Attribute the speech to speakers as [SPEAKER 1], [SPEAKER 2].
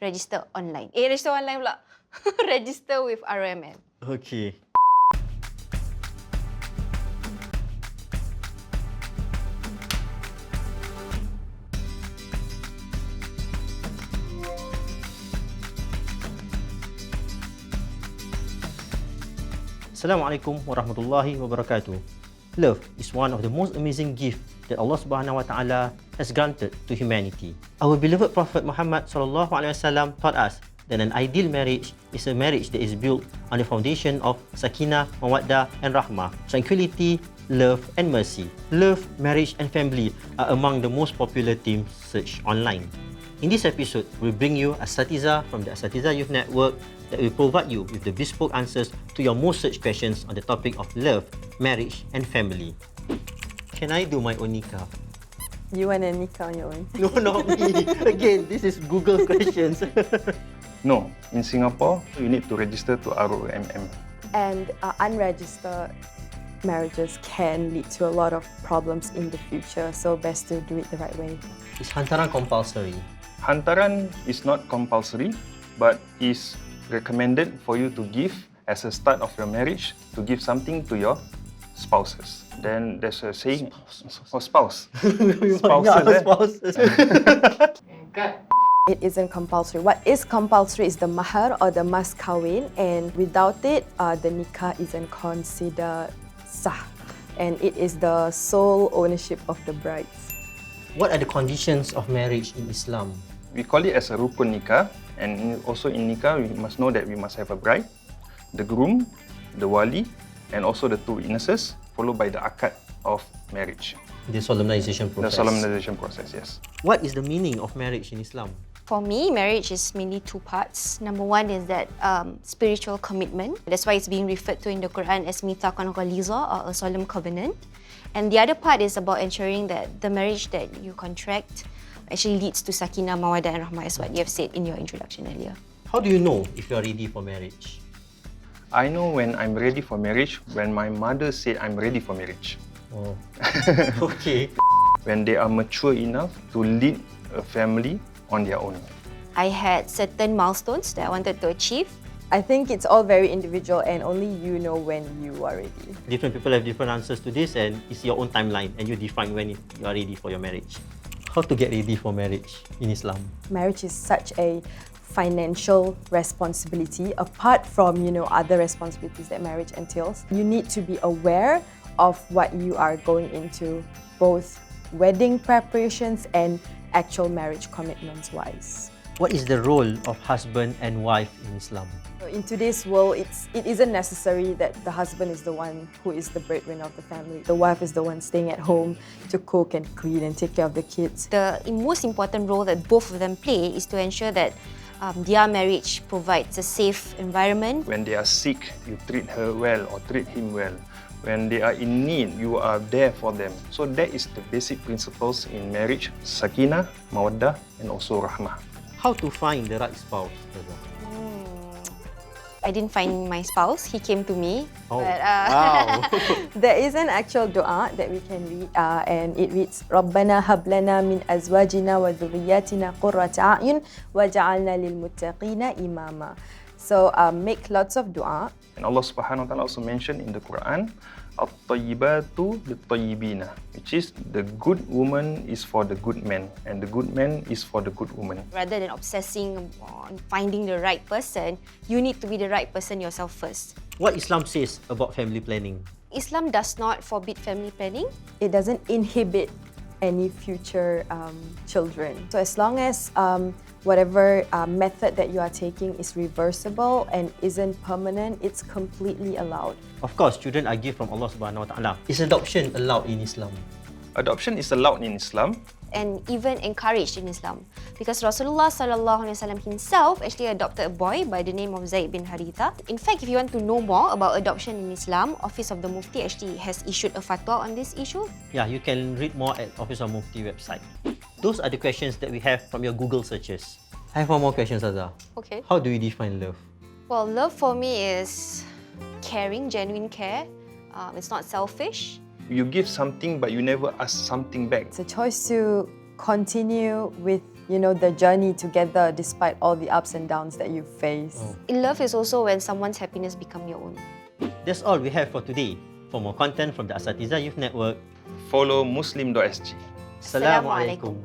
[SPEAKER 1] register online. Register online pula. Register with RMM.
[SPEAKER 2] Okay. Assalamualaikum warahmatullahi wabarakatuh. Love is one of the most amazing gifts that Allah Subhanahu wa Ta'ala has granted to humanity. Our beloved Prophet Muhammad sallallahu alaihi wasallam taught us that an ideal marriage is a marriage that is built on the foundation of sakinah, mawaddah and rahmah, tranquility, love and mercy. Love, marriage and family are among the most popular themes searched online. In this episode, we'll bring you Asatizah from the Asatizah Youth Network that will provide you with the bespoke answers to your most searched questions on the topic of love, marriage and family. Can I do my own nikah?
[SPEAKER 3] You want a nikah on your own?
[SPEAKER 2] No, not me. Again, this is Google questions.
[SPEAKER 4] No, in Singapore, you need to register to ROMM.
[SPEAKER 3] And unregistered marriages can lead to a lot of problems in the future, so best to do it the right way.
[SPEAKER 2] Is hantaran compulsory?
[SPEAKER 4] Hantaran is not compulsory, but is recommended for you to give as a start of your marriage, to give something to your spouses. Then there's a saying for spouse.
[SPEAKER 2] Spouses.
[SPEAKER 3] It isn't compulsory. What is compulsory is the mahar or the mas kahwin, and without it, the nikah isn't considered sah, and it is the sole ownership of the brides.
[SPEAKER 2] What are the conditions of marriage in Islam?
[SPEAKER 4] We call it as a rukun nikah, and also in nikah, we must know that we must have a bride, the groom, the wali, and also the two witnesses, followed by the akad of marriage.
[SPEAKER 2] The solemnization process.
[SPEAKER 4] The solemnization process, yes.
[SPEAKER 2] What is the meaning of marriage in Islam?
[SPEAKER 1] For me, marriage is mainly two parts. Number one is that spiritual commitment. That's why it's being referred to in the Quran as mithaqan ghaliza, or a solemn covenant. And the other part is about ensuring that the marriage that you contract actually leads to sakinah, mawaddah and rahmah, as what you have said in your introduction earlier.
[SPEAKER 2] How do you know if you are ready for marriage?
[SPEAKER 4] I know when I'm ready for marriage when my mother said I'm ready for marriage.
[SPEAKER 2] Oh, okay.
[SPEAKER 4] When they are mature enough to lead a family on their own.
[SPEAKER 1] I had certain milestones that I wanted to achieve.
[SPEAKER 3] I think it's all very individual, and only you know when you are ready.
[SPEAKER 2] Different people have different answers to this, and it's your own timeline, and you define when you are ready for your marriage. How to get ready for marriage in Islam?
[SPEAKER 3] Marriage is such a financial responsibility, apart from other responsibilities that marriage entails. You need to be aware of what you are going into, both wedding preparations and actual marriage commitments wise.
[SPEAKER 2] What is the role of husband and wife in Islam?
[SPEAKER 3] In today's world, it isn't necessary that the husband is the one who is the breadwinner of the family. The wife is the one staying at home to cook and clean and take care of the kids.
[SPEAKER 1] The most important role that both of them play is to ensure that their marriage provides a safe environment.
[SPEAKER 4] When they are sick, you treat her well or treat him well. When they are in need, you are there for them. So that is the basic principles in marriage: sakinah, mawaddah, and also rahmah.
[SPEAKER 2] How to find the right spouse?
[SPEAKER 1] I didn't find my spouse, he came to me.
[SPEAKER 2] Oh,
[SPEAKER 1] But,
[SPEAKER 2] wow.
[SPEAKER 3] There is an actual dua that we can read, and it reads, رَبَّنَا هَبْ لَنَا مِنْ أَزْوَاجِنَا وَذُرِّيَّاتِنَا قُرَّةَ أَعْيُنٍ وَجَعَلْنَا لِلْمُتَّقِينَ إِمَامًا. So make lots of dua.
[SPEAKER 4] And Allah Subhanahu wa Ta'ala also mentioned in the Quran, At-tayyibatu lit-tayyibina, which is the good woman is for the good man, and the good man is for the good woman.
[SPEAKER 1] Rather than obsessing on finding the right person, you need to be the right person yourself first.
[SPEAKER 2] What Islam says about family planning?
[SPEAKER 1] Islam does not forbid family planning.
[SPEAKER 3] It doesn't inhibit any future children. So as long as whatever method that you are taking is reversible and isn't permanent, it's completely allowed.
[SPEAKER 2] Of course, children are gifts from Allah Subhanahu wa Ta'ala. Is adoption allowed in Islam?
[SPEAKER 4] Adoption is allowed in Islam.
[SPEAKER 1] And even encouraged in Islam, because Rasulullah sallallahu alaihi wasallam himself actually adopted a boy by the name of Zaid bin Haritha. In fact, if you want to know more about adoption in Islam, Office of the Mufti actually has issued a fatwa on this issue.
[SPEAKER 2] Yeah, you can read more at Office of Mufti website. Those are the questions that we have from your Google searches. I have one more question, Azah.
[SPEAKER 1] Okay.
[SPEAKER 2] How do you define love?
[SPEAKER 1] Well, love for me is caring, genuine care. It's not selfish.
[SPEAKER 4] You give something but you never ask something back.
[SPEAKER 3] It's a choice to continue with the journey together despite all the ups and downs that you face.
[SPEAKER 1] Love is also when someone's happiness become your own.
[SPEAKER 2] That's all we have for today. For more content from the Asatizah Youth Network,
[SPEAKER 4] Follow muslim.sg.
[SPEAKER 2] Assalamualaikum.